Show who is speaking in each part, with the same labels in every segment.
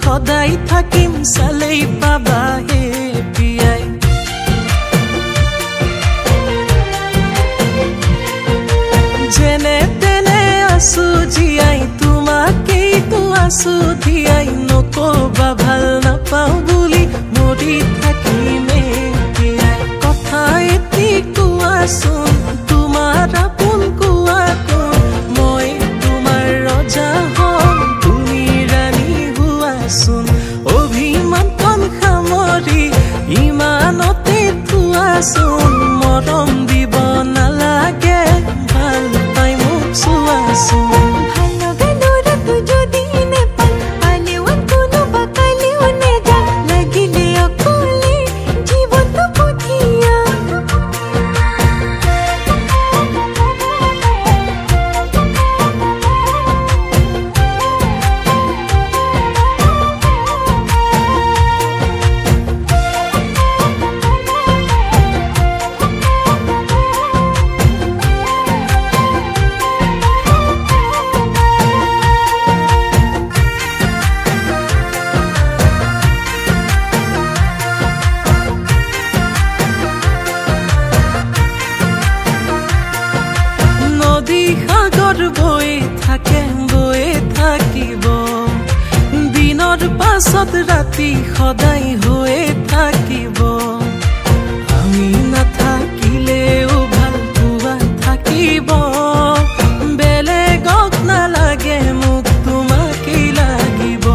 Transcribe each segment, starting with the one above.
Speaker 1: সদাই থাকিম চালেই পাবা হে পিয়াই যেনে তেনে আছো জীয়াই তোমাকেই তো আছো ধিয়াই নকবা ভাল নাপাওঁ বুলি মৰি থাকিমে পিয়াই কথা এটি কোৱাচোন তোমাৰ আপোন কোৱা কোন মই তোমাৰ ৰজা হম তুমি ৰাণী হোৱাচোন অভিমান কণ সামৰি ইমানতে থোৱাচোন মৰম দিব নালাগে ভাল পাই মোক চোৱাচোন সাগৰ বৈ থাকে বৈ থাকিব দিনৰ পাছত ৰাতি সদায় হৈ থাকিব আমি নাথাকিলেও ভাল পোৱা থাকিব বেলেগক নালাগে মোক তোমাকেই লাগিব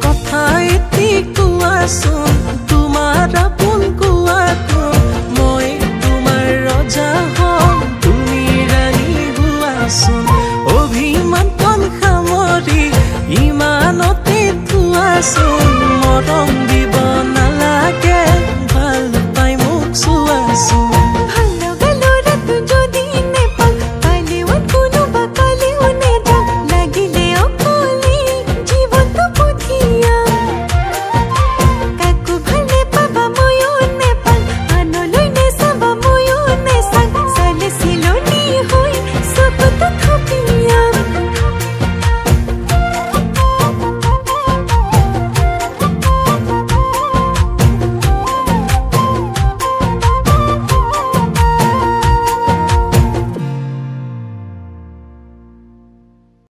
Speaker 1: কথা এটি কোৱাচোন তোমাৰ আপোন কোৱা কোন মই তোমাৰ ৰজা হম অভিমান কণ সামৰি ইমানতে থোৱাচোন মৰম দিব নালাগে ভাল পাই মোক চোৱাচোন